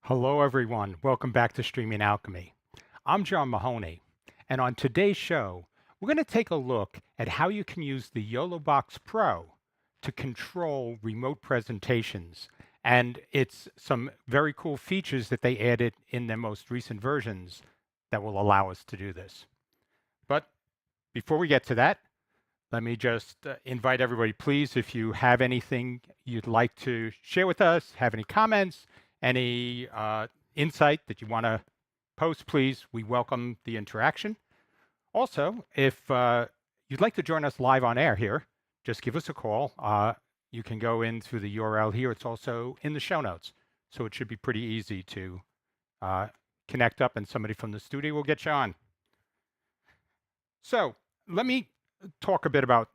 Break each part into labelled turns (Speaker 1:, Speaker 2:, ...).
Speaker 1: Hello, everyone. Welcome back to Streaming Alchemy. I'm John Mahoney, and on today's show, we're going to take a look at how you can use the YoloBox PRO to control remote presentations. And it's some very cool features that they added in their most recent versions that will allow us to do this. But before we get to that, let me just invite everybody, please, if you have anything you'd like to share with us, have any comments, any insight that you want to post, please. We welcome the interaction. Also, if you'd like to join us live on air here, just give us a call. You can go in through the URL here. It's also in the show notes. So it should be pretty easy to connect up, and somebody from the studio will get you on. So let me talk a bit about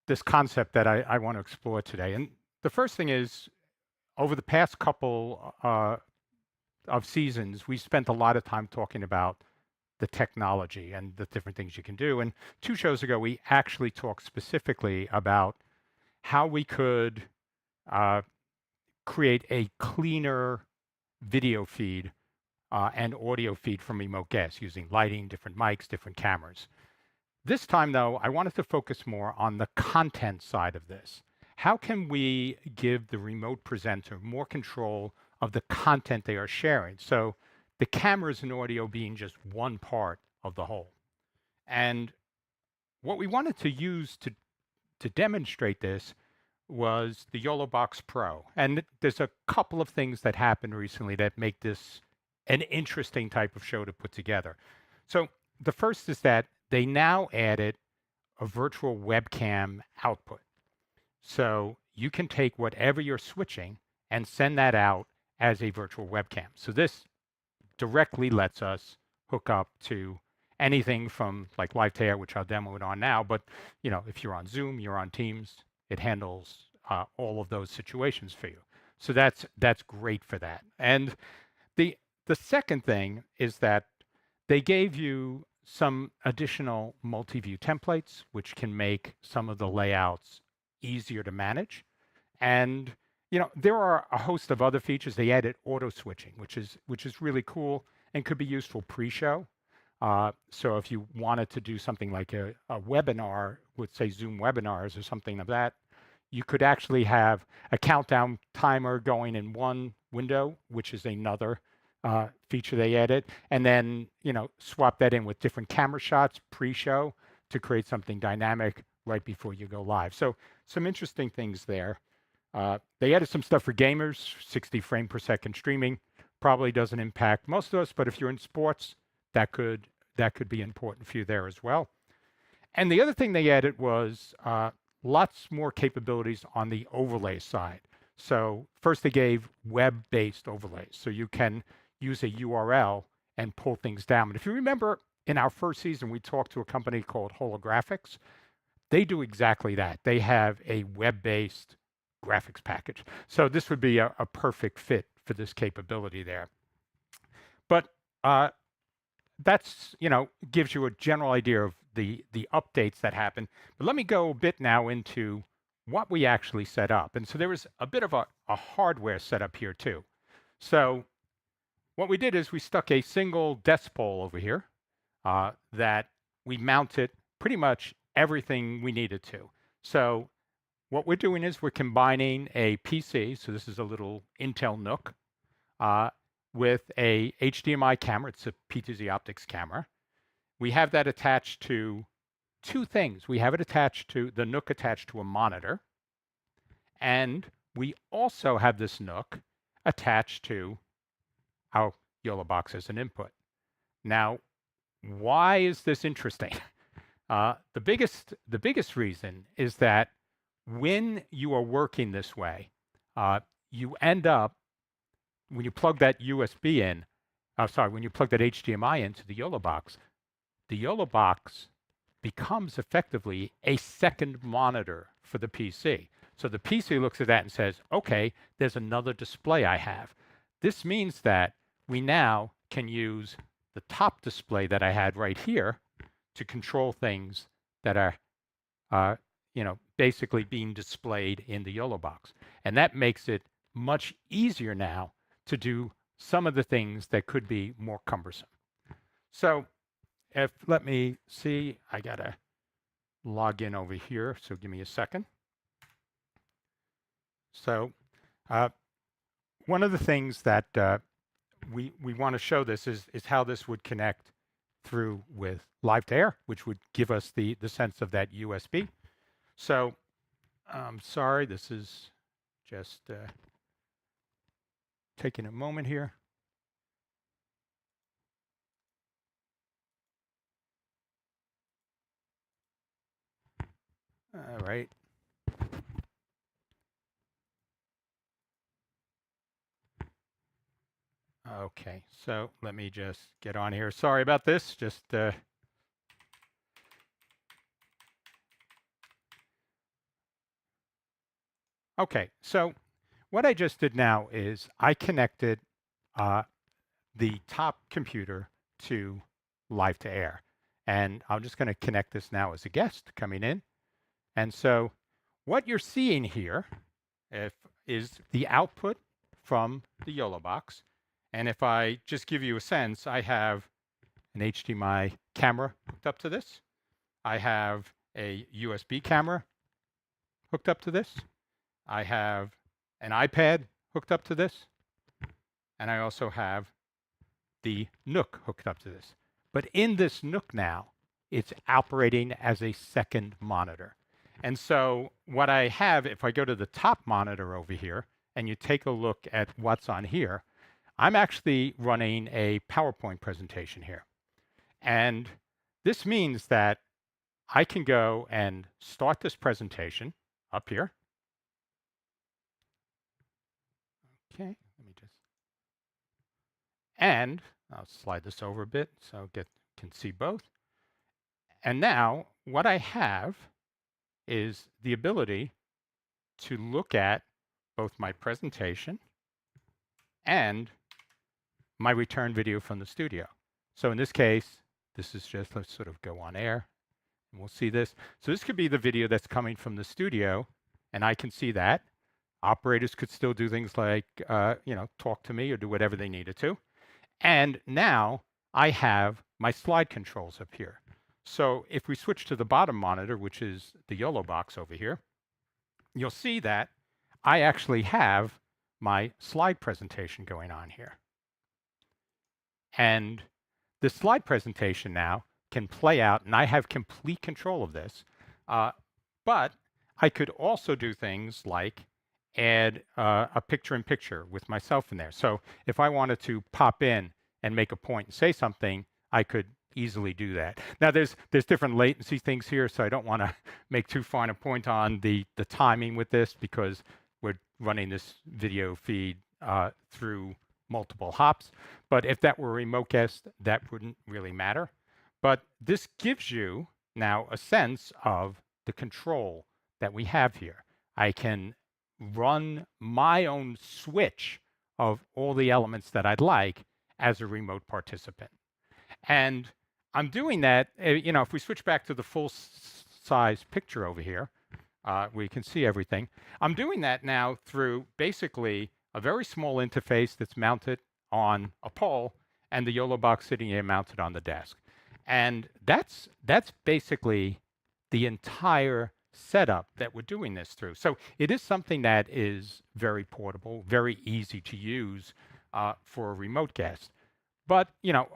Speaker 1: this concept that I want to explore today. And the first thing is, over the past couple of seasons, we spent a lot of time talking about the technology and the different things you can do. And 2 shows ago, we actually talked specifically about how we could create a cleaner video feed and audio feed from remote guests using lighting, different mics, different cameras. This time, though, I wanted to focus more on the content side of this. How can we give the remote presenter more control of the content they are sharing? So the cameras and audio being just one part of the whole. And what we wanted to use to demonstrate this was the YoloBox Pro. And there's a couple of things that happened recently that make this an interesting type of show to put together. So the first is that they now added a virtual webcam output. So you can take whatever you're switching and send that out as a virtual webcam. So this directly lets us hook up to anything from like Live to Air, which I'll demo it on now. But if you're on Zoom, you're on Teams, it handles all of those situations for you. So that's great for that. And the second thing is that they gave you some additional multi-view templates, which can make some of the layouts easier to manage. And there are a host of other features. They added auto switching, which is really cool and could be useful pre-show. So if you wanted to do something like a webinar with, say, Zoom webinars or something like that, you could actually have a countdown timer going in one window, which is another feature they added, and then swap that in with different camera shots pre-show to create something dynamic right before you go live. So some interesting things there. They added some stuff for gamers. 60 frame per second streaming probably doesn't impact most of us, but if you're in sports, that could be important for you there as well. And the other thing they added was lots more capabilities on the overlay side. So first they gave web-based overlays, so you can use a URL and pull things down. And if you remember, in our first season, we talked to a company called Holographics. They do exactly that. They have a web-based graphics package. So this would be a perfect fit for this capability there. But that's, gives you a general idea of the updates that happen. But let me go a bit now into what we actually set up. And so there was a bit of a hardware setup here too. So what we did is we stuck a single desk pole over here that we mounted pretty much everything we needed to. So what we're doing is we're combining a PC, so this is a little Intel NUC, with a HDMI camera. It's a P2Z optics camera. We have that attached to 2 things. We have it attached to the NUC attached to a monitor, and we also have this NUC attached to our YoloBox as an input. Now, why is this interesting? The biggest reason is that when you are working this way, you end up, when you plug that USB in, when you plug that HDMI into the YoloBox becomes effectively a second monitor for the PC. So the PC looks at that and says, okay, there's another display I have. This means that we now can use the top display that I had right here to control things that are, basically being displayed in the YoloBox. And that makes it much easier now to do some of the things that could be more cumbersome. So let me see, I gotta log in over here, so give me a second. So one of the things that we want to show this is how this would connect through with live to air, which would give us the sense of that USB. So I'm sorry, this is just taking a moment here. All right. Okay, so let me just get on here. Sorry about this. Just okay. So what I just did now is I connected the top computer to live to air, and I'm just going to connect this now as a guest coming in. And so what you're seeing here is the output from the YoloBox. And if I just give you a sense, I have an HDMI camera hooked up to this. I have a USB camera hooked up to this. I have an iPad hooked up to this. And I also have the Nook hooked up to this. But in this Nook now, it's operating as a second monitor. And so what I have, if I go to the top monitor over here, and you take a look at what's on here, I'm actually running a PowerPoint presentation here. And this means that I can go and start this presentation up here. Okay, let me just, and I'll slide this over a bit so can see both. And now what I have is the ability to look at both my presentation and my return video from the studio. So in this case, this is just, let's sort of go on air and we'll see this. So this could be the video that's coming from the studio and I can see that. Operators could still do things like, talk to me or do whatever they needed to. And now I have my slide controls up here. So if we switch to the bottom monitor, which is the YoloBox over here, you'll see that I actually have my slide presentation going on here. And the slide presentation now can play out, and I have complete control of this. But I could also do things like add a picture-in-picture with myself in there. So if I wanted to pop in and make a point and say something, I could easily do that. Now there's different latency things here, so I don't want to make too fine a point on the timing with this because we're running this video feed through multiple hops. But if that were remote guest, that wouldn't really matter. But this gives you now a sense of the control that we have here. I can run my own switch of all the elements that I'd like as a remote participant. And I'm doing that, if we switch back to the full size picture over here, where you can see everything, I'm doing that now through basically a very small interface that's mounted on a pole and the YoloBox sitting here mounted on the desk. And that's basically the entire setup that we're doing this through. So it is something that is very portable, very easy to use for a remote guest. But,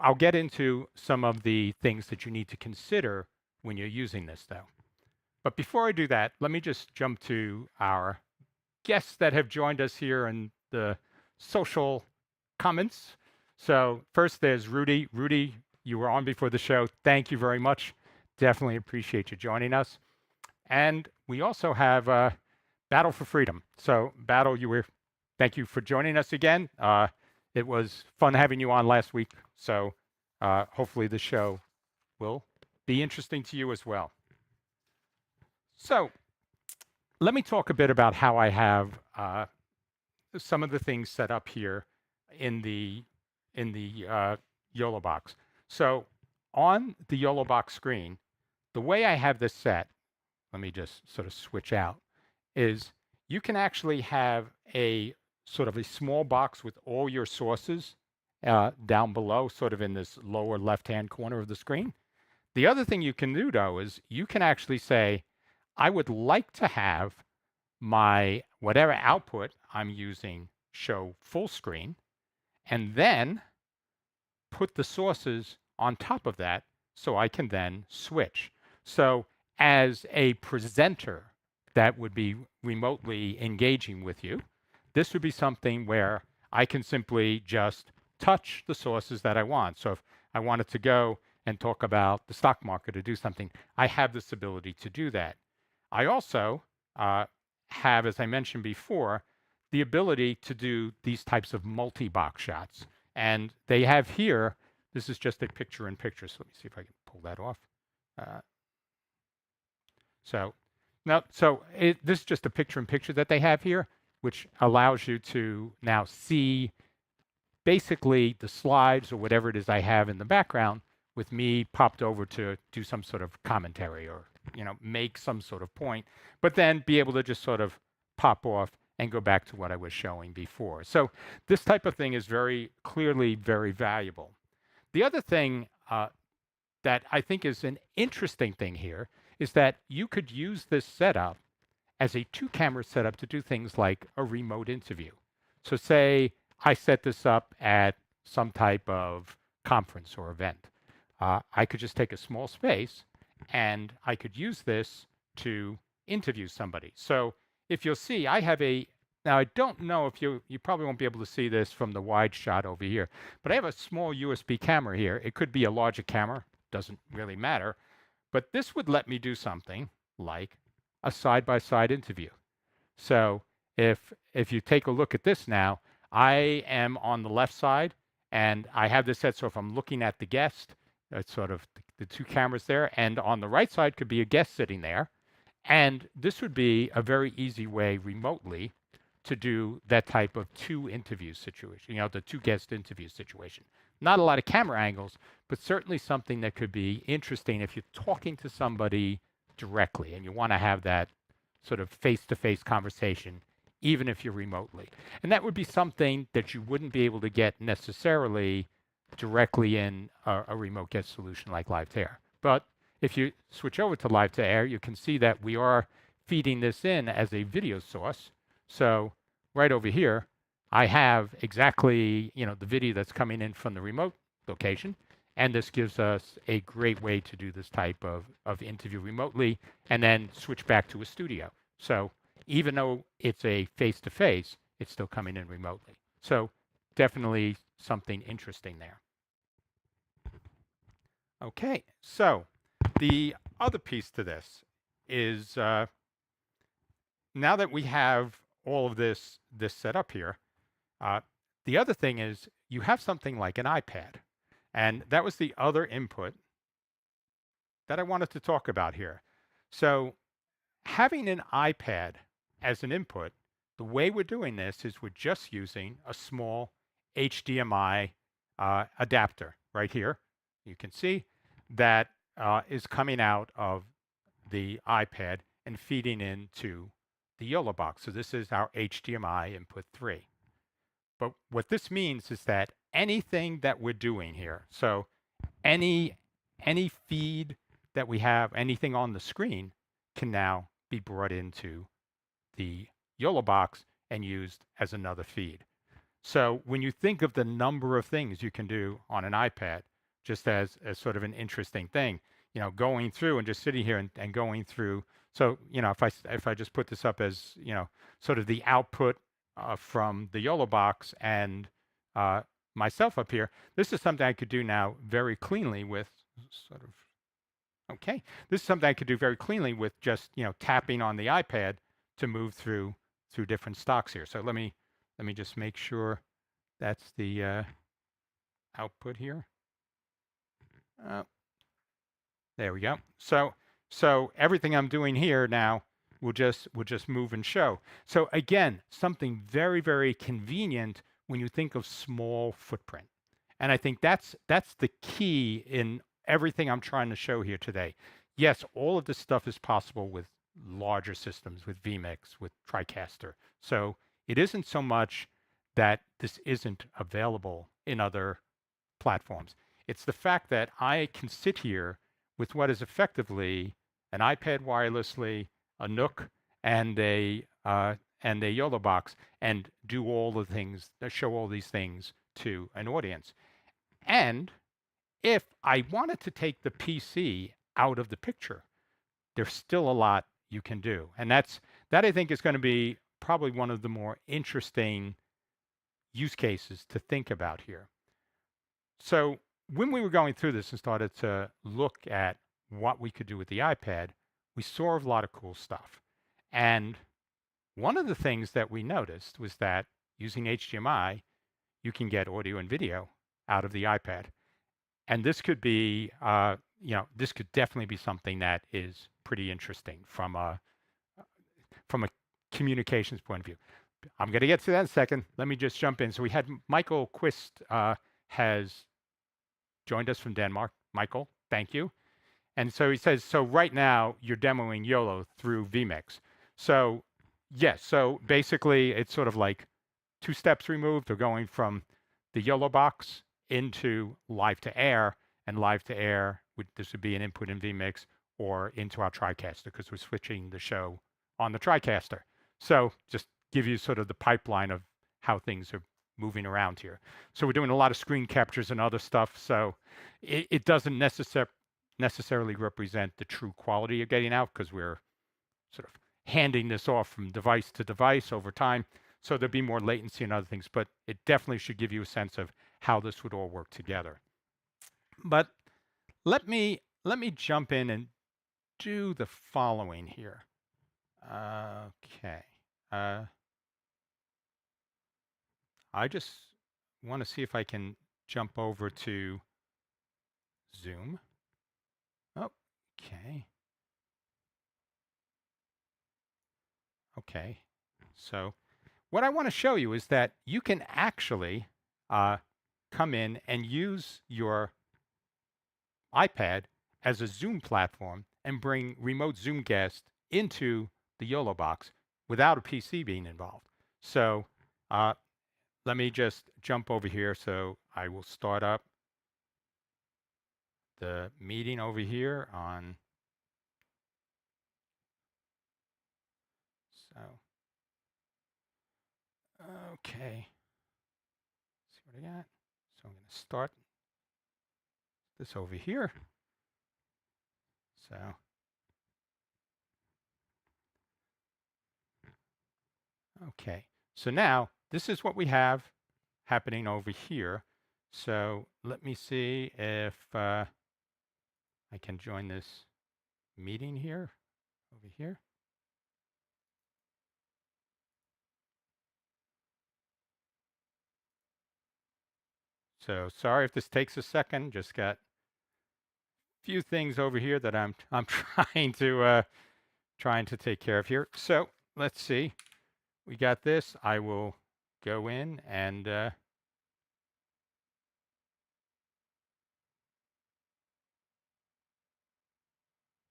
Speaker 1: I'll get into some of the things that you need to consider when you're using this, though. But before I do that, let me just jump to our guests that have joined us here in the social comments. So first, there's Rudy. Rudy, you were on before the show. Thank you very much. Definitely appreciate you joining us. And we also have Battle for Freedom. So, Battle, thank you for joining us again. It was fun having you on last week, so hopefully the show will be interesting to you as well. So let me talk a bit about how I have some of the things set up here in the YoloBox. So on the YoloBox screen, the way I have this set, let me just sort of switch out, is you can actually have a sort of a small box with all your sources down below, sort of in this lower left-hand corner of the screen. The other thing you can do, though, is you can actually say, I would like to have my whatever output I'm using show full screen, and then put the sources on top of that so I can then switch. So as a presenter that would be remotely engaging with you, this would be something where I can simply just touch the sources that I want. So if I wanted to go and talk about the stock market or do something, I have this ability to do that. I also have, as I mentioned before, the ability to do these types of multi-box shots. And they have here, this is just a picture-in-picture. So let me see if I can pull that off. This is just a picture-in-picture that they have here, which allows you to now see basically the slides or whatever it is I have in the background with me popped over to do some sort of commentary or make some sort of point, but then be able to just sort of pop off and go back to what I was showing before. So this type of thing is very clearly very valuable. The other thing that I think is an interesting thing here is that you could use this setup as a 2-camera setup to do things like a remote interview. So say I set this up at some type of conference or event. I could just take a small space and I could use this to interview somebody. So if you'll see, I have now I don't know if you probably won't be able to see this from the wide shot over here, but I have a small USB camera here. It could be a larger camera, doesn't really matter, but this would let me do something like a side-by-side interview. So if you take a look at this now, I am on the left side and I have this set, so if I'm looking at the guest, that's sort of the 2 cameras there, and on the right side could be a guest sitting there. And this would be a very easy way remotely to do that type of 2 interview situation, the 2 guest interview situation. Not a lot of camera angles, but certainly something that could be interesting if you're talking to somebody directly and you want to have that sort of face-to-face conversation, even if you're remotely. And that would be something that you wouldn't be able to get necessarily directly in a remote guest solution like Live to Air. But if you switch over to Live to Air, you can see that we are feeding this in as a video source. So right over here, I have exactly the video that's coming in from the remote location. And this gives us a great way to do this type of interview remotely and then switch back to a studio. So even though it's a face-to-face, it's still coming in remotely. So definitely something interesting there. Okay, so the other piece to this is now that we have all of this set up here, the other thing is you have something like an iPad. And that was the other input that I wanted to talk about here. So having an iPad as an input, the way we're doing this is we're just using a small HDMI adapter right here. You can see that is coming out of the iPad and feeding into the YoloBox. So this is our HDMI input 3. But what this means is that anything that we're doing here, so any feed that we have, anything on the screen can now be brought into the YoloBox and used as another feed. So when you think of the number of things you can do on an iPad, just as sort of an interesting thing, going through and just sitting here and going through. So, if I just put this up as, sort of the output from the YoloBox and myself up here, this is something I could do now very cleanly with this is something I could do very cleanly with just, tapping on the iPad to move through different stocks here. So let me just make sure that's the output here. There we go. So everything I'm doing here now will just move and show. So again, something very, very convenient when you think of small footprint. And I think that's the key in everything I'm trying to show here today. Yes, all of this stuff is possible with larger systems, with vMix, with TriCaster. So it isn't so much that this isn't available in other platforms. It's the fact that I can sit here with what is effectively an iPad wirelessly, a Nook, and a YoloBox, and do all the things, show all these things to an audience. And if I wanted to take the PC out of the picture, there's still a lot you can do. And that I think is going to be probably one of the more interesting use cases to think about here. So when we were going through this and started to look at what we could do with the iPad, we saw a lot of cool stuff. And one of the things that we noticed was that using HDMI, you can get audio and video out of the iPad. And this could be, this could definitely be something that is pretty interesting from a communications point of view. I'm going to get to that in a second. Let me just jump in. So we had Michael Quist has joined us from Denmark. Michael, thank you. And so he says, so right now you're demoing Yolo through vMix. So yes, so basically it's sort of like 2 steps removed. They're going from the YoloBox into live to air, and live to air, this would be an input in vMix or into our TriCaster because we're switching the show on the TriCaster. So just give you sort of the pipeline of how things are moving around here. So we're doing a lot of screen captures and other stuff. So it doesn't necessarily represent the true quality you're getting out because we're sort of handing this off from device to device over time. So there'll be more latency and other things, but it definitely should give you a sense of how this would all work together. But let me jump in and do the following here. Okay. I just want to see if I can jump over to Zoom. Okay. Okay. So what I want to show you is that you can actually come in and use your iPad as a Zoom platform and bring remote Zoom guests into the YoloBox without a PC being involved. So let me just jump over here. So I will start up the meeting over here on. So, okay. Let's see what I got. So I'm going to start this over here. So, okay. So now this is what we have happening over here. So let me see if I can join this meeting here, over here. So sorry if this takes a second. Just got a few things over here that I'm trying to take care of here. So let's see. We got this. I will go in and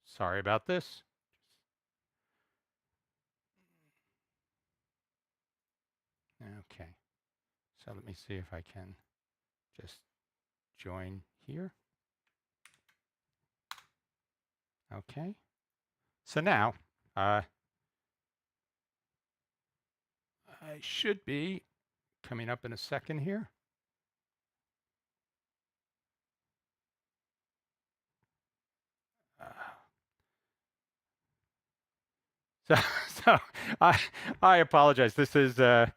Speaker 1: sorry about this. Okay. So let me see if I can just join here. Okay. So now I should be coming up in a second here. So I apologize. This is I'm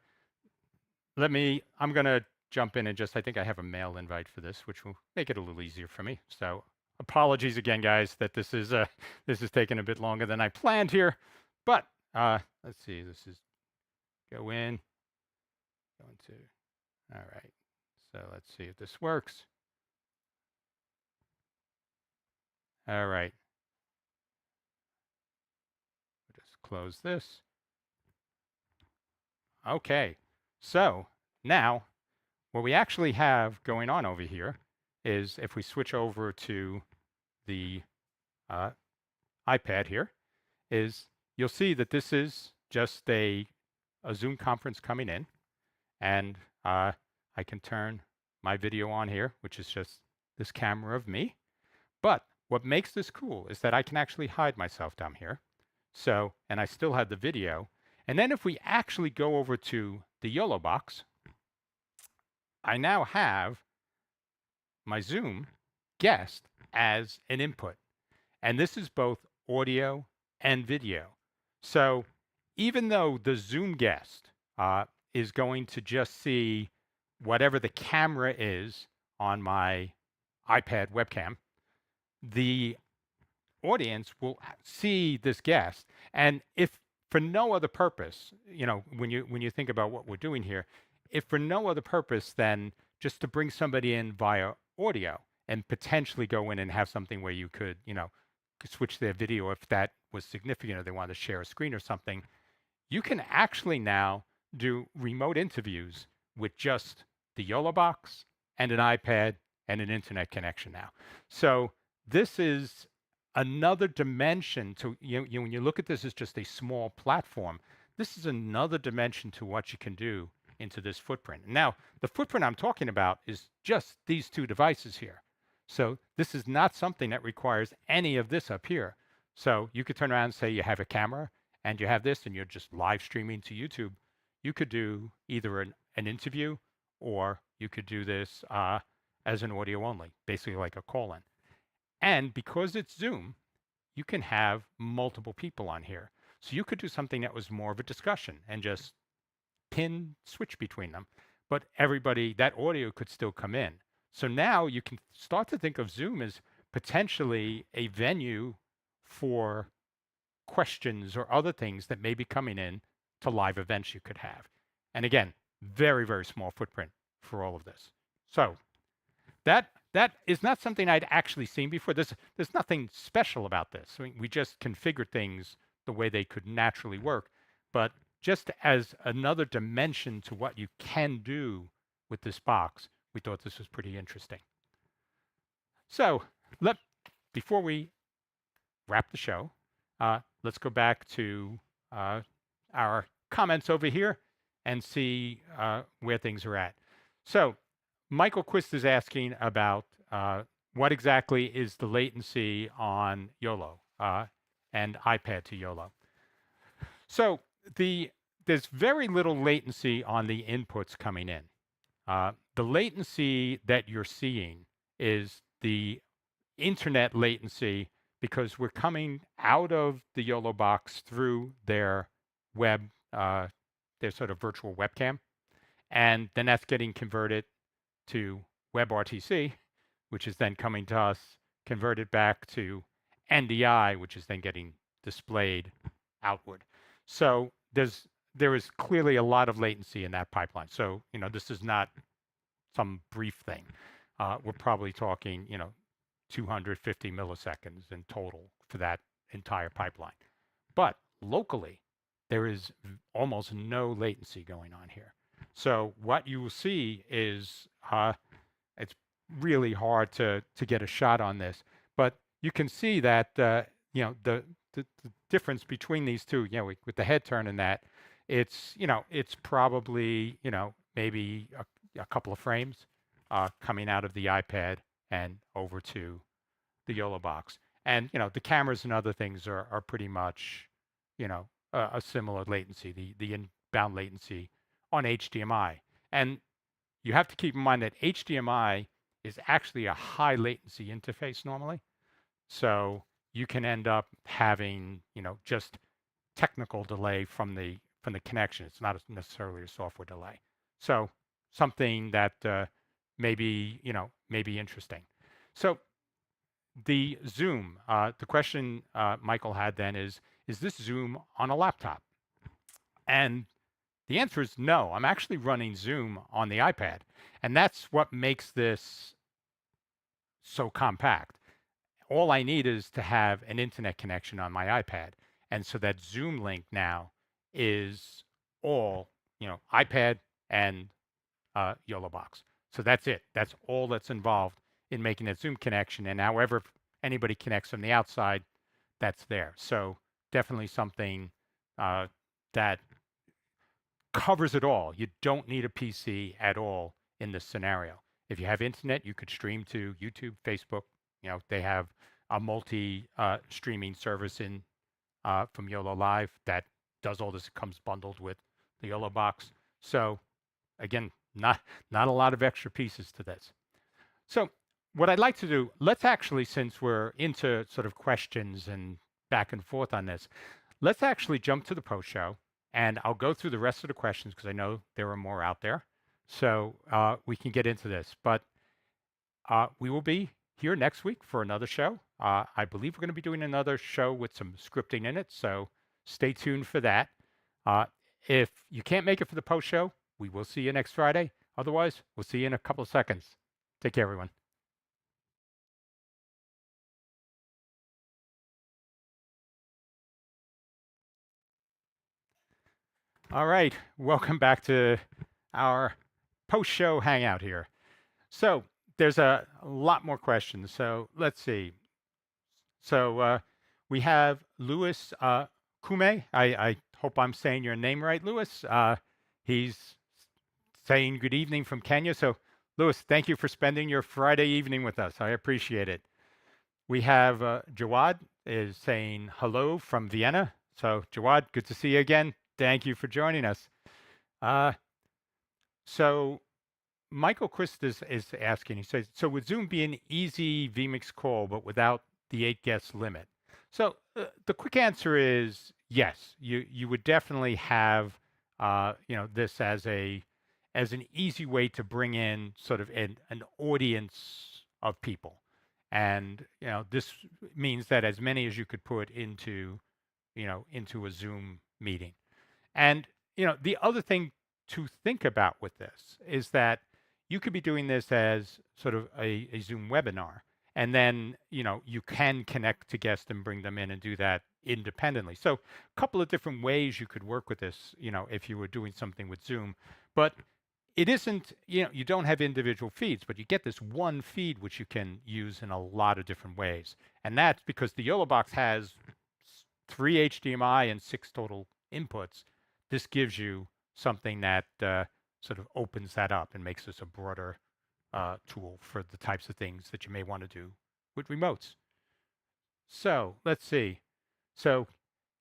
Speaker 1: going to jump in and just, I think I have a mail invite for this, which will make it a little easier for me. So apologies again, guys, that this is taking a bit longer than I planned here. But let's see, this is go into, all right. So let's see if this works. All right. We'll just close this. Okay. So now what we actually have going on over here is if we switch over to the iPad here, is you'll see that this is just a Zoom conference coming in. and I can turn my video on here, which is just this camera of me. But what makes this cool is that I can actually hide myself down here. So, and I still have the video. And then if we actually go over to the YoloBox, I now have my Zoom guest as an input. And this is both audio and video. So even though the Zoom guest is going to just see whatever the camera is on my iPad webcam, the audience will see this guest. And if for no other purpose, when you think about what we're doing here, if for no other purpose than just to bring somebody in via audio and potentially go in and have something where you could, switch their video if that was significant or they wanted to share a screen or something, you can actually now do remote interviews with just the YoloBox and an iPad and an internet connection now. So this is another dimension to, when you look at this as just a small platform, this is another dimension to what you can do into this footprint. Now, the footprint I'm talking about is just these two devices here. So this is not something that requires any of this up here. So you could turn around and say you have a camera and you have this and you're just live streaming to YouTube. You could do either an interview or you could do this as an audio only, basically like a call-in. And because it's Zoom, you can have multiple people on here. So you could do something that was more of a discussion and just switch between them. But everybody, that audio could still come in. So now you can start to think of Zoom as potentially a venue for questions or other things that may be coming in to live events you could have. And again, very, very small footprint for all of this. So that is not something I'd actually seen before. There's nothing special about this. I mean, we just configured things the way they could naturally work. But just as another dimension to what you can do with this box, we thought this was pretty interesting. So before we wrap the show, let's go back to our comments over here and see where things are at. So Michael Quist is asking about what exactly is the latency on Yolo and iPad to Yolo. So there's very little latency on the inputs coming in. The latency that you're seeing is the internet latency because we're coming out of the YoloBox through their web, their sort of virtual webcam, and then that's getting converted to WebRTC, which is then coming to us, converted back to NDI, which is then getting displayed outward. So there is clearly a lot of latency in that pipeline. So, this is not some brief thing. We're probably talking, 250 milliseconds in total for that entire pipeline. But locally, there is almost no latency going on here. So what you will see is it's really hard to get a shot on this, but you can see that the difference between these two, with the head turn and that, it's probably maybe a couple of frames coming out of the iPad and over to the YoloBox. And the cameras and other things are pretty much a similar latency, the inbound latency on HDMI. And you have to keep in mind that HDMI is actually a high latency interface normally. So you can end up having, just technical delay from the connection. It's not necessarily a software delay. So something that may be interesting. So the Zoom, the question Michael had then is this Zoom on a laptop? And the answer is no. I'm actually running Zoom on the iPad. And that's what makes this so compact. All I need is to have an internet connection on my iPad. And so that Zoom link now is all, iPad and YoloBox. So that's it. That's all that's involved in making that Zoom connection. And however anybody connects from the outside, that's there. So definitely something that covers it all. You don't need a PC at all in this scenario. If you have internet, you could stream to YouTube, Facebook. They have a multi streaming service in from YOLO Live that does all this. It comes bundled with the YoloBox. So again, not a lot of extra pieces to this. So what I'd like to do, let's actually, since we're into sort of questions and back and forth on this, let's actually jump to the post show, and I'll go through the rest of the questions because I know there are more out there. So we can get into this. But we will be here next week for another show. I believe we're going to be doing another show with some scripting in it. So stay tuned for that. If you can't make it for the post show, we will see you next Friday. Otherwise, we'll see you in a couple of seconds. Take care, everyone. All right, welcome back to our post-show hangout here. So there's a lot more questions. So let's see. So we have Louis Kume. I hope I'm saying your name right, Louis. He's saying good evening from Kenya. So Louis, thank you for spending your Friday evening with us. I appreciate it. We have Jawad is saying hello from Vienna. So Jawad, good to see you again. Thank you for joining us. So Michael Christ is asking, he says, so would Zoom be an easy vMix call, but without the 8 guest limit? So the quick answer is yes. You would definitely have this as an easy way to bring in sort of an audience of people. And this means that as many as you could put into a Zoom meeting. And the other thing to think about with this is that you could be doing this as sort of a Zoom webinar, and then you can connect to guests and bring them in and do that independently. So a couple of different ways you could work with this, if you were doing something with Zoom. But it isn't, you don't have individual feeds, but you get this one feed which you can use in a lot of different ways. And that's because the YoloBox has 3 HDMI and 6 total inputs. This gives you something that sort of opens that up and makes this a broader tool for the types of things that you may want to do with remotes. So let's see. So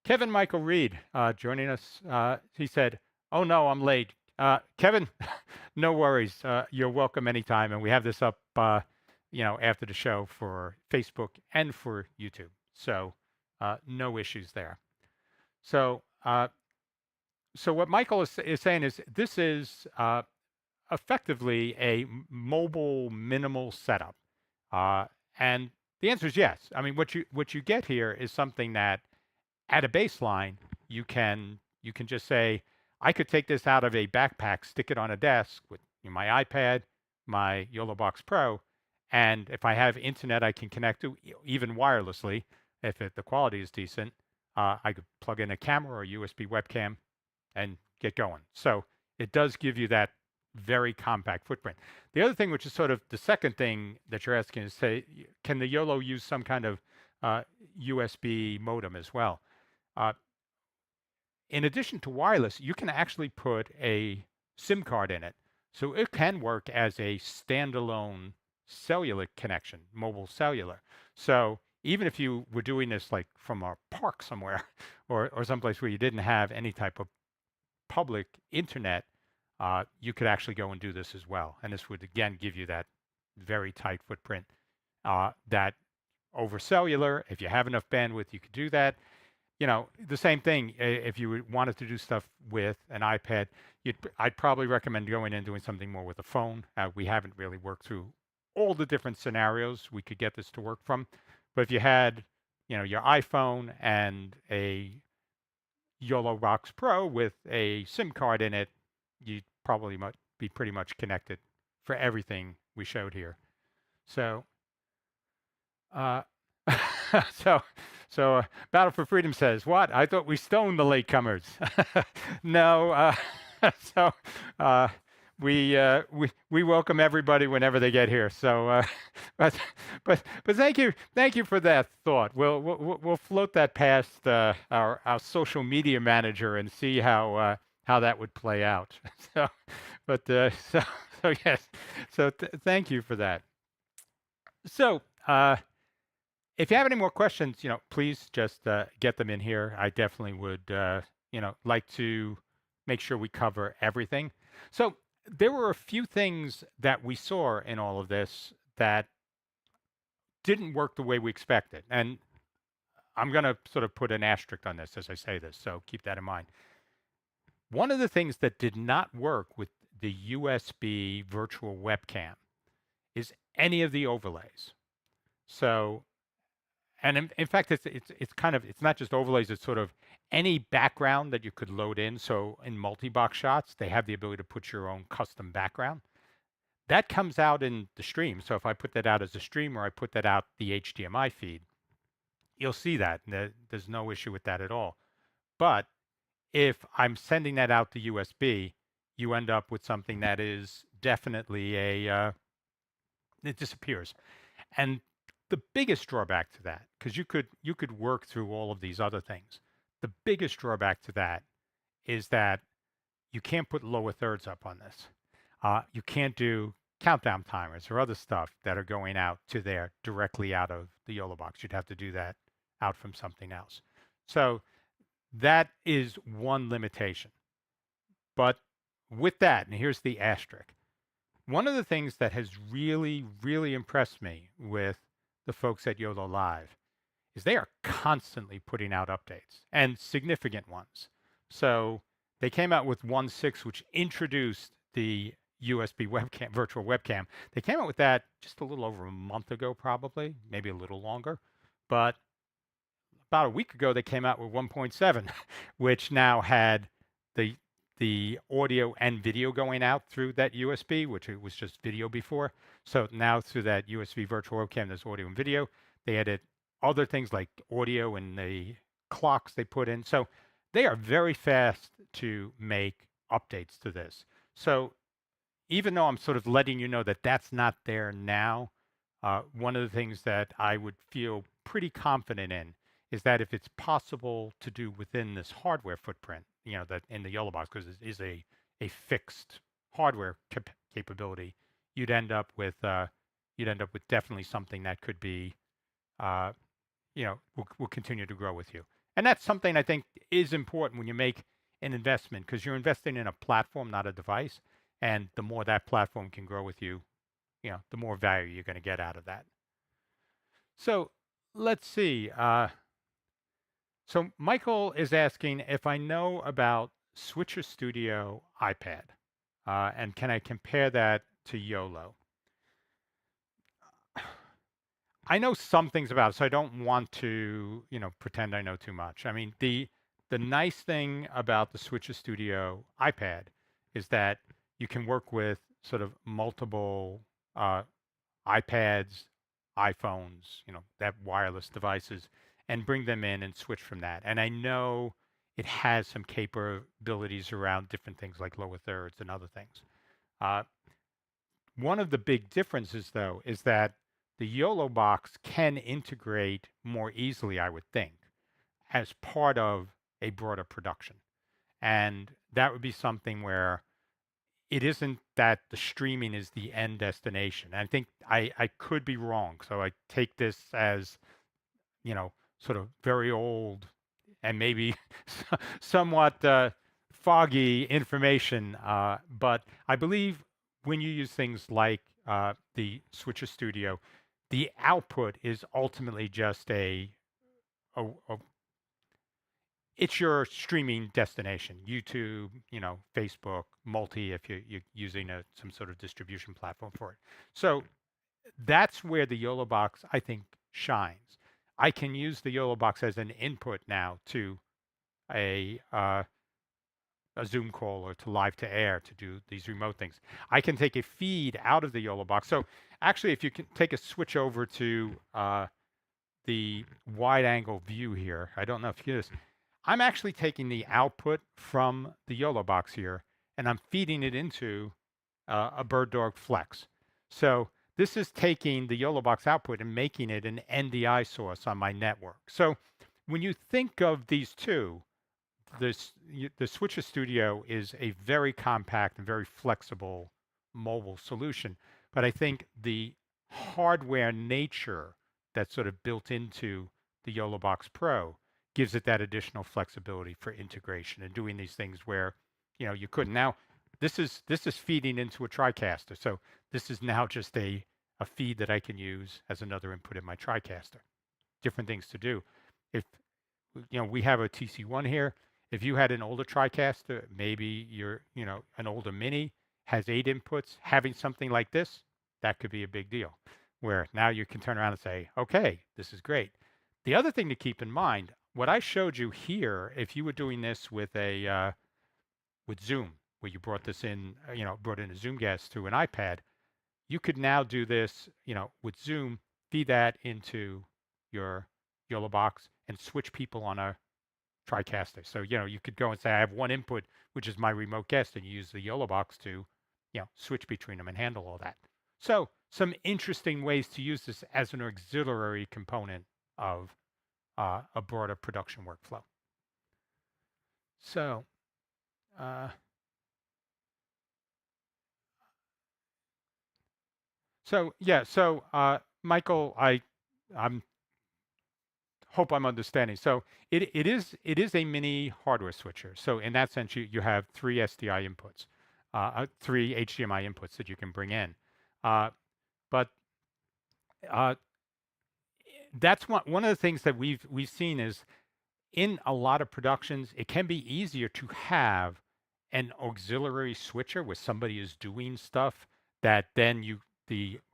Speaker 1: Kevin Michael Reed joining us. He said, oh no, I'm late. Kevin, no worries. You're welcome anytime. And we have this up, after the show for Facebook and for YouTube. So no issues there. So so what Michael is saying is this is effectively a mobile minimal setup. And the answer is yes. I mean, what you get here is something that at a baseline, you can just say, I could take this out of a backpack, stick it on a desk with my iPad, my YoloBox Pro, and if I have internet I can connect to, even wirelessly, if the quality is decent, I could plug in a camera or a USB webcam and get going. So it does give you that very compact footprint. The other thing, which is sort of the second thing that you're asking, is say, can the YOLO use some kind of USB modem as well? In addition to wireless, you can actually put a SIM card in it. So it can work as a standalone cellular connection, mobile cellular. So even if you were doing this like from a park somewhere or someplace where you didn't have any type of public internet, you could actually go and do this as well. And this would, again, give you that very tight footprint that over cellular, if you have enough bandwidth, you could do that. The same thing, if you wanted to do stuff with an iPad, I'd probably recommend going and doing something more with a phone. We haven't really worked through all the different scenarios we could get this to work from. But if you had, your iPhone and a YoloBox Pro with a SIM card in it, you'd probably be pretty much connected for everything we showed here. So, so Battle for Freedom says, what? I thought we stoned the latecomers. No, so we welcome everybody whenever they get here. So, but thank you for that thought. We'll float that past our social media manager and see how how that would play out. So, but so yes. So thank you for that. So if you have any more questions, please just get them in here. I definitely would, like to make sure we cover everything. So there were a few things that we saw in all of this that didn't work the way we expected, and I'm going to sort of put an asterisk on this as I say this, so keep that in mind. One of the things that did not work with the USB virtual webcam is any of the overlays. So, and in fact, it's kind of, it's not just overlays, it's sort of any background that you could load in. So in multi-box shots, they have the ability to put your own custom background. That comes out in the stream. So if I put that out as a stream or I put that out the HDMI feed, you'll see that. There's no issue with that at all. But if I'm sending that out to USB, you end up with something that is definitely it disappears. And the biggest drawback to that, because you could work through all of these other things, the biggest drawback to that is that you can't put lower thirds up on this. You can't do countdown timers or other stuff that are going out to there directly out of the YoloBox. You'd have to do that out from something else. So that is one limitation. But with that, and here's the asterisk, one of the things that has really, really impressed me with the folks at YOLO Live is they are constantly putting out updates and significant ones. So they came out with 1.6, which introduced the USB webcam, virtual webcam. They came out with that just a little over a month ago, probably, maybe a little longer. But about a week ago, they came out with 1.7, which now had the audio and video going out through that USB, which it was just video before. So now through that USB virtual webcam, there's audio and video. They added other things like audio and the clocks they put in. So they are very fast to make updates to this. So even though I'm sort of letting you know that that's not there now, one of the things that I would feel pretty confident in is that if it's possible to do within this hardware footprint, that in the YoloBox, because it is a fixed hardware capability, you'd end up with definitely something that could be, will continue to grow with you. And that's something I think is important when you make an investment, because you're investing in a platform, not a device. And the more that platform can grow with you, the more value you're going to get out of that. So let's see. So Michael is asking if I know about Switcher Studio iPad, and can I compare that to YOLO? I know some things about it, so I don't want to, pretend I know too much. I mean, the nice thing about the Switcher Studio iPad is that you can work with sort of multiple iPads, iPhones, that wireless devices, and bring them in and switch from that. And I know it has some capabilities around different things like lower thirds and other things. One of the big differences, though, is that the YoloBox can integrate more easily, I would think, as part of a broader production. And that would be something where it isn't that the streaming is the end destination. I think I could be wrong. So I take this as, sort of very old and maybe somewhat foggy information. But I believe when you use things like the Switcher Studio, the output is ultimately just it's your streaming destination, YouTube, Facebook, multi, if you're using some sort of distribution platform for it. So that's where the YoloBox, I think, shines. I can use the YoloBox as an input now to a Zoom call or to live to air to do these remote things. I can take a feed out of the YoloBox. So actually, if you can take a switch over to the wide angle view here, I don't know if you can do this. I'm actually taking the output from the YoloBox here, and I'm feeding it into a Bird Dog Flex. So this is taking the YoloBox output and making it an NDI source on my network. So when you think of these two, the Switcher Studio is a very compact and very flexible mobile solution, but I think the hardware nature that's sort of built into the YoloBox Pro gives it that additional flexibility for integration and doing these things where, you couldn't. Now, this is feeding into a TriCaster, so this is now just a feed that I can use as another input in my TriCaster. Different things to do. If we have a TC1 here. If you had an older TriCaster, maybe an older Mini has 8 inputs, having something like this, that could be a big deal. Where now you can turn around and say, okay, this is great. The other thing to keep in mind, what I showed you here, if you were doing this with with Zoom, where you brought this in, brought in a Zoom guest through an iPad, you could now do this, with Zoom, feed that into your YoloBox and switch people on a TriCaster. So, you could go and say, I have one input, which is my remote guest, and you use the YoloBox to, switch between them and handle all that. So some interesting ways to use this as an auxiliary component of a broader production workflow. So, Michael, I'm hope I'm understanding. So it is a mini hardware switcher. So in that sense, you have 3 SDI inputs, 3 HDMI inputs that you can bring in. But that's one of the things that we've seen is in a lot of productions, it can be easier to have an auxiliary switcher where somebody is doing stuff that then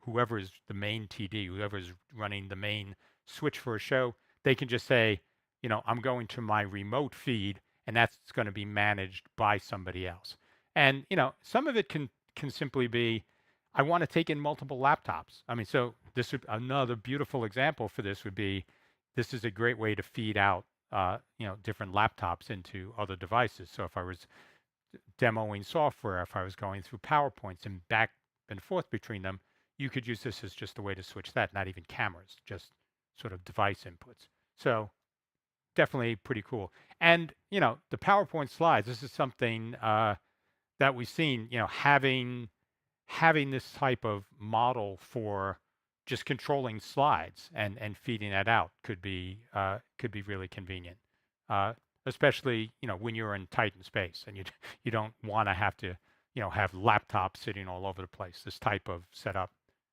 Speaker 1: whoever is the main TD, whoever is running the main switch for a show, they can just say, I'm going to my remote feed, and that's going to be managed by somebody else. And some of it can simply be, I want to take in multiple laptops. I mean, so another beautiful example for this would be, this is a great way to feed out different laptops into other devices. So if I was demoing software, if I was going through PowerPoints and back and forth between them, you could use this as just a way to switch that, not even cameras, just sort of device inputs. So definitely pretty cool. And, the PowerPoint slides, this is something that we've seen, having this type of model for just controlling slides and feeding that out could be really convenient, especially when you're in tight space and you don't want to have to have laptops sitting all over the place. This type of setup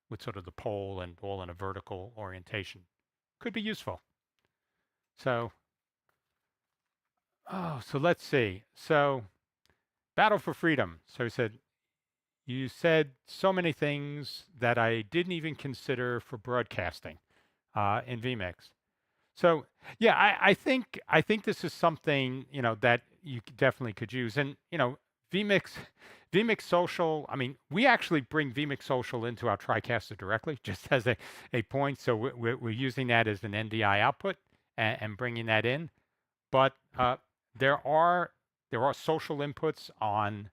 Speaker 1: with sort of the pole and all in a vertical orientation could be useful. So so let's see. So Battle for Freedom. So he said, you said so many things that I didn't even consider for broadcasting in vMix. So yeah, I think this is something that you definitely could use. And vMix Social. I mean, we actually bring vMix Social into our TriCaster directly, just as a point. So we're using that as an NDI output and bringing that in. But there are social inputs on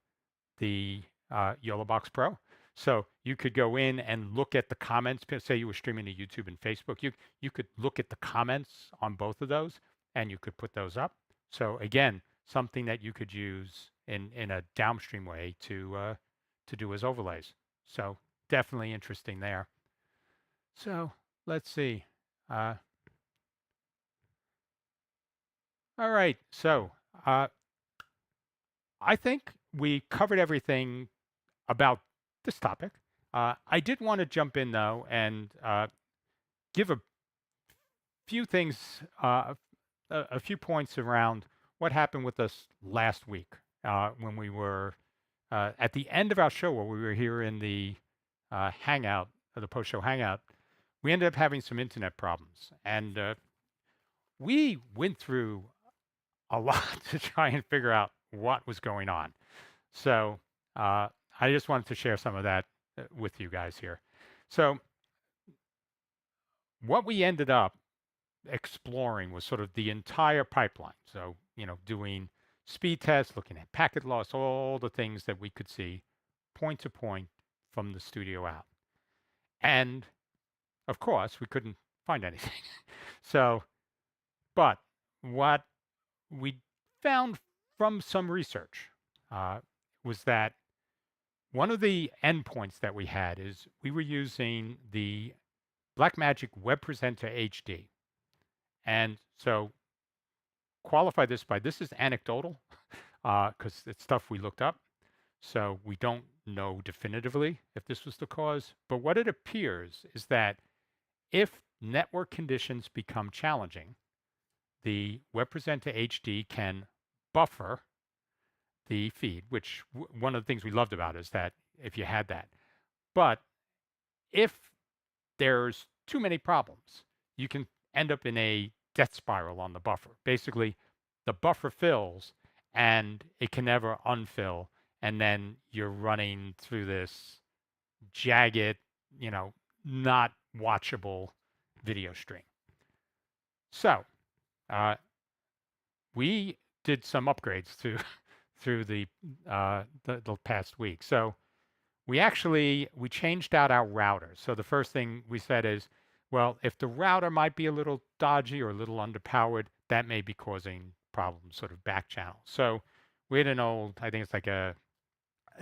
Speaker 1: the YoloBox Pro. So you could go in and look at the comments. Say you were streaming to YouTube and Facebook. You could look at the comments on both of those, and you could put those up. So again, something that you could use in a downstream way to do as overlays. So definitely interesting there. So let's see. All right. So I think we covered everything about this topic. I did want to jump in though and give a few things, a few points around what happened with us last week when we were at the end of our show, where we were here in the Hangout, the PostShow Hangout. We ended up having some internet problems, and we went through a lot to try and figure out what was going on. So I just wanted to share some of that with you guys here. So what we ended up exploring was sort of the entire pipeline. So, doing speed tests, looking at packet loss, all the things that we could see point to point from the studio out. And of course, we couldn't find anything. So, but what we found from some research was that one of the endpoints that we had is we were using the Blackmagic Web Presenter HD. And so qualify this by, this is anecdotal because it's stuff we looked up. So we don't know definitively if this was the cause. But what it appears is that if network conditions become challenging, the Web Presenter HD can buffer the feed, which one of the things we loved about it is that if you had that. But if there's too many problems, you can end up in a death spiral on the buffer. Basically, the buffer fills and it can never unfill. And then you're running through this jagged, not watchable video stream. So we did some upgrades through the past week. So we changed out our router. So the first thing we said is, well, if the router might be a little dodgy or a little underpowered, that may be causing problems, sort of back channel. So we had an old, I think it's like a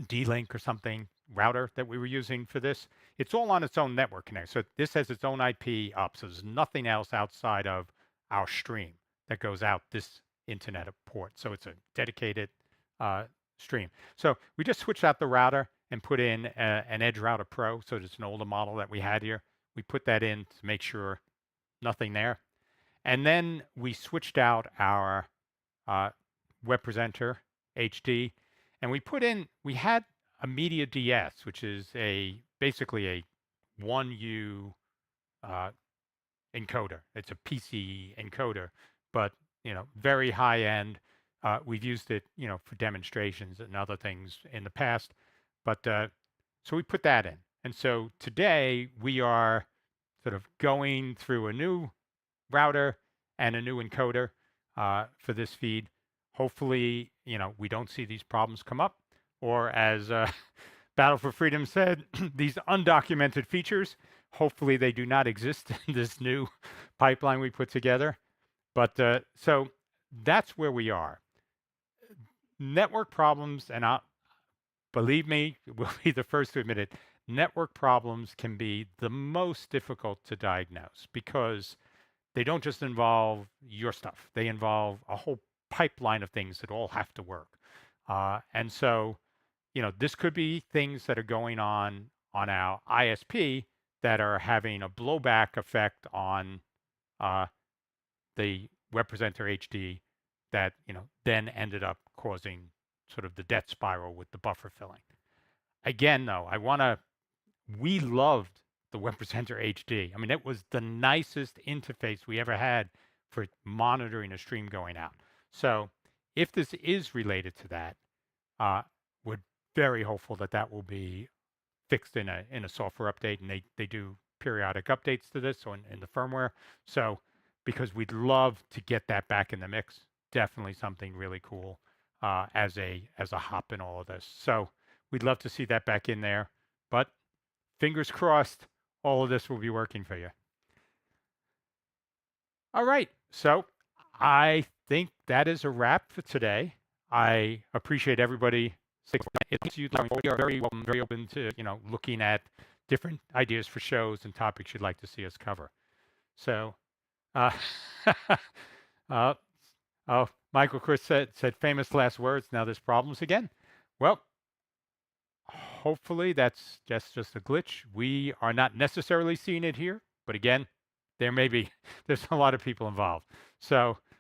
Speaker 1: D-Link or something router that we were using for this. It's all on its own network connector. So this has its own IP up. So there's nothing else outside of our stream that goes out this internet port. So it's a dedicated stream. So we just switched out the router and put in an Edge Router Pro. So it's an older model that we had here. We put that in to make sure nothing there. And then we switched out our Web Presenter HD. And we had a Media DS, which is basically a 1U encoder. It's a PC encoder, but very high end. We've used it, for demonstrations and other things in the past. But so we put that in. And so today we are sort of going through a new router and a new encoder for this feed. Hopefully, we don't see these problems come up, or as Battle for Freedom said, these undocumented features, hopefully they do not exist in this new pipeline we put together. But so that's where we are. Network problems, and believe me, we'll be the first to admit it, network problems can be the most difficult to diagnose because they don't just involve your stuff. They involve a whole pipeline of things that all have to work. And so, this could be things that are going on our ISP that are having a blowback effect on the Web Presenter HD that, then ended up causing sort of the death spiral with the buffer filling. Again, though, we loved the Web Presenter HD. I mean, it was the nicest interface we ever had for monitoring a stream going out. So if this is related to that, we're very hopeful that will be fixed in a software update, and they do periodic updates to this in the firmware. So because we'd love to get that back in the mix, definitely something really cool as a hop in all of this. So we'd love to see that back in there, but fingers crossed, all of this will be working for you. All right, so I think that is a wrap for today. I appreciate everybody. We are very open to looking at different ideas for shows and topics you'd like to see us cover. So, Michael Chris said famous last words. Now there's problems again. Well, hopefully that's just a glitch. We are not necessarily seeing it here, but again, there's a lot of people involved. So